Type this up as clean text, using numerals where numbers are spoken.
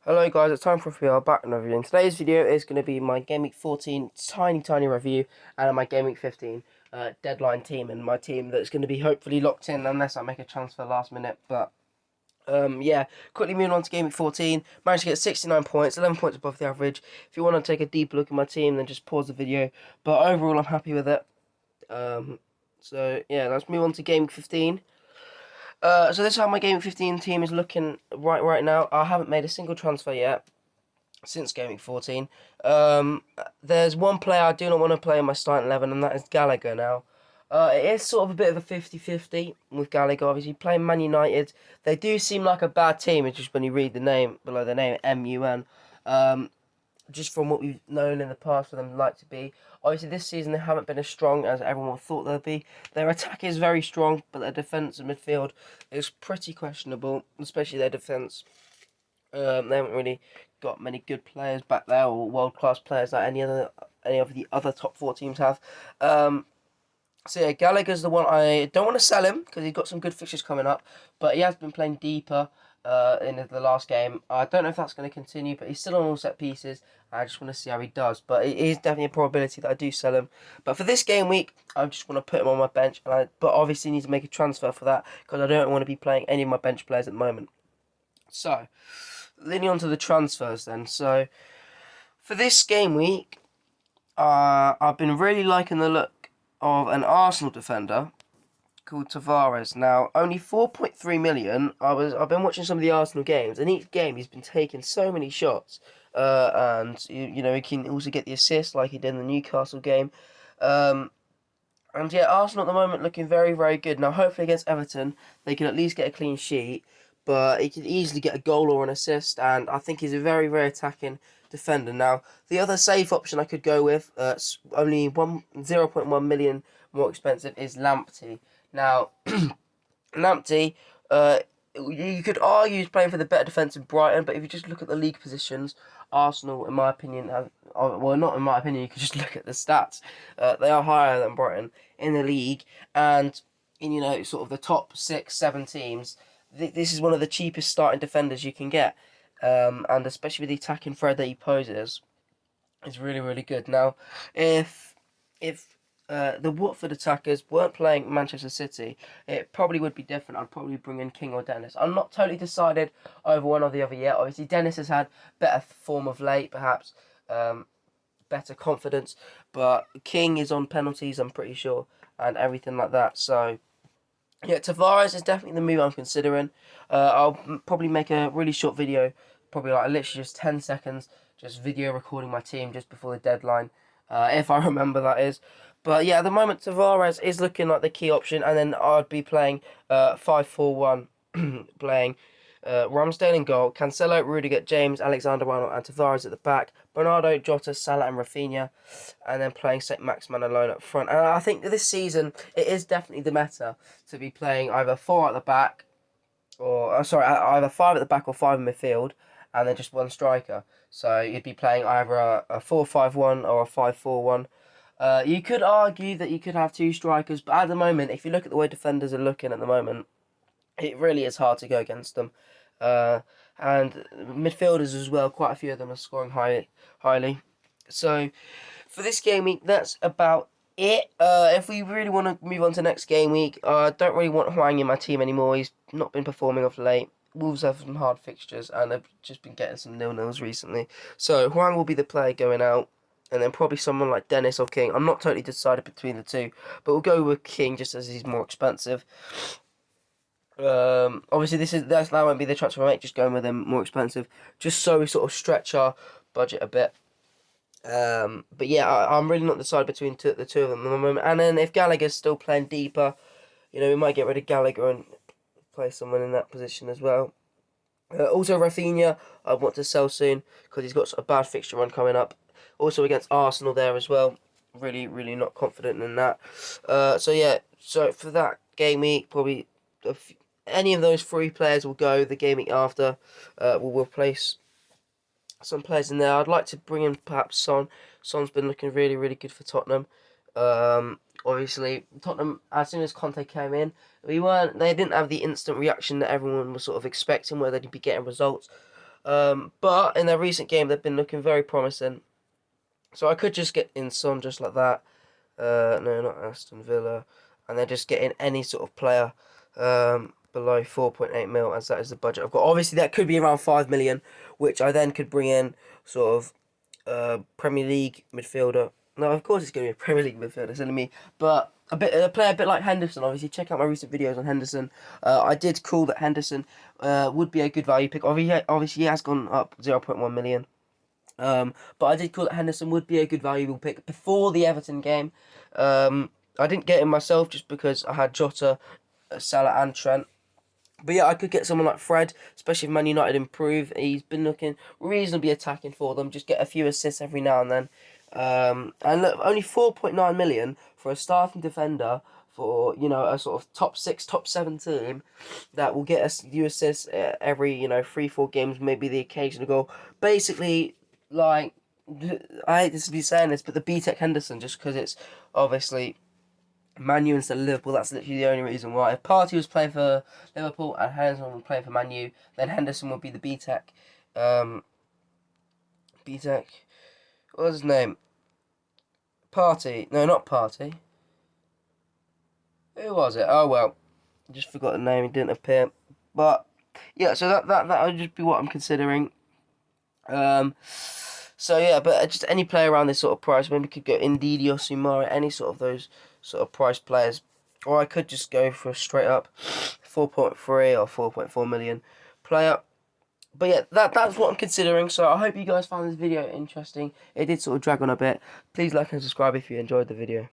Hello guys, it's time for a FPL back review. And today's video is going to be my Gameweek 14 tiny review and my Gameweek 15 deadline team, and my team that's going to be hopefully locked in unless I make a transfer last minute. But yeah, quickly moving on to Gameweek 14, managed to get 69 points, 11 points above the average. If you want to take a deep look at my team, then just pause the video. But overall, I'm happy with it. So yeah, let's move on to Gameweek 15. So this is how my Game 15 team is looking right now. I haven't made a single transfer yet since Game 14. There's one player I do not want to play in my starting 11, and that is Gallagher now. It is sort of a bit of a 50-50 with Gallagher. Obviously, playing Man United, they do seem like a bad team. It's just when you read the name below the name, MUN. Just from what we've known in the past for them like to be. Obviously, this season they haven't been as strong as everyone thought they'd be. Their attack is very strong, but their defence and midfield is pretty questionable, especially their defence. They haven't really got many good players back there, or world-class players like any of the other top four teams have. So yeah, Gallagher's the one. I don't want to sell him because he's got some good fixtures coming up, but he has been playing deeper in the last game. I don't know if that's going to continue, but he's still on all set pieces. I just want to see how he does, but it is definitely a probability that I do sell him. But for this game week, I just want to put him on my bench, but obviously need to make a transfer for that because I don't want to be playing any of my bench players at the moment. So, leaning on to the transfers then. So, for this game week, I've been really liking the look of an Arsenal defender called Tavares. Now, only 4.3 million. I've been watching some of the Arsenal games, and each game he's been taking so many shots. And you know, he can also get the assist like he did in the Newcastle game. And yeah, Arsenal at the moment looking very good. Now, hopefully against Everton, they can at least get a clean sheet, but he can easily get a goal or an assist, and I think he's a very attacking defender. Now, the other safe option I could go with, only 0.1 million more expensive, is Lamptey. Now, Lamptey, you could argue he's playing for the better defence in Brighton, but if you just look at the league positions, Arsenal, in my opinion, have, well, not in my opinion, you can just look at the stats. They are higher than Brighton in the league, and in, you know, sort of the top 6, 7 teams, this is one of the cheapest starting defenders you can get, and especially with the attacking threat that he poses, is really good. Now, if the Watford attackers weren't playing Manchester City, it probably would be different. I'd probably bring in King or Dennis. I'm not totally decided over one or the other yet. Obviously, Dennis has had better form of late, perhaps better confidence, but King is on penalties, I'm pretty sure, and everything like that. So yeah, Tavares is definitely the move I'm considering. I'll probably make a really short video, probably like literally just 10 seconds, just video recording my team just before the deadline, if I remember that is. But yeah, at the moment Tavares is looking like the key option, and then I'd be playing 5-4-1, playing Ramsdale in goal, Cancelo, Rudiger, James, Alexander-Arnold, and Tavares at the back, Bernardo, Jota, Salah, and Rafinha, and then playing St. Maximin alone up front. And I think this season it is definitely the meta to be playing either four at the back, or either five at the back or five in midfield, and then just one striker. So you'd be playing either a 4-5-1 or a 5-4-1. You could argue that you could have two strikers, but at the moment, if you look at the way defenders are looking at the moment, it really is hard to go against them. And midfielders as well, quite a few of them are scoring highly. So for this game week, that's about it. If we really want to move on to next game week, I don't really want Huang in my team anymore. He's not been performing of late. Wolves have some hard fixtures, and they've just been getting some 0-0s recently. So Huang will be the player going out, and then probably someone like Dennis or King. I'm not totally decided between the two, but we'll go with King just as he's more expensive. Obviously that won't be the transfer I make, just going with him more expensive, just so we sort of stretch our budget a bit. But yeah, I'm really not decided between the two of them at the moment. And then if Gallagher's still playing deeper, you know, we might get rid of Gallagher and play someone in that position as well. Also, Rafinha, I want to sell soon because he's got a bad fixture run coming up. Also against Arsenal there as well. Really not confident in that. So yeah, so for that game week, probably any of those three players will go. The game week after, we'll replace some players in there. I'd like to bring in perhaps Son. Son's been looking really good for Tottenham. Obviously, Tottenham, as soon as Conte came in, they didn't have the instant reaction that everyone was sort of expecting, where they'd be getting results. But in their recent game, they've been looking very promising. So I could just get in some just like that. No, not Aston Villa. And then just get in any sort of player below 4.8 mil, as that is the budget I've got. Obviously, that could be around 5 million, which I then could bring in sort of Premier League midfielder. No, of course it's going to be a Premier League midfielder, silly me. But a player a bit like Henderson. Obviously, check out my recent videos on Henderson. I did call that Henderson would be a good value pick. Obviously, he has gone up 0.1 million. But I did call that Henderson would be a good valuable pick before the Everton game. I didn't get him myself just because I had Jota, Salah, and Trent. But yeah, I could get someone like Fred, especially if Man United improve. He's been looking reasonably attacking for them. Just get a few assists every now and then. And look, only 4.9 million for a starting defender for, you know, a sort of top 6, top 7 team that will get us you assists every, you know, 3-4 games, maybe the occasional goal. Basically, like, I hate to be saying this, but the B-Tech Henderson, just because it's obviously Man U instead of Liverpool, that's literally the only reason why. If Partey was playing for Liverpool and Henderson was playing for Man U, then Henderson would be the B-Tech. B-Tech, what was his name? Partey. No, not Partey. Who was it? Oh, well, I just forgot the name, it didn't appear. But, yeah, so that would just be what I'm considering. So yeah, but just any player around this sort of price. Maybe could go Ndidi or Sumari, any sort of those sort of price players. Or I could just go for a straight up 4.3 or 4.4 million player. But yeah, that's what I'm considering. So I hope you guys found this video interesting. It did sort of drag on a bit. Please like and subscribe if you enjoyed the video.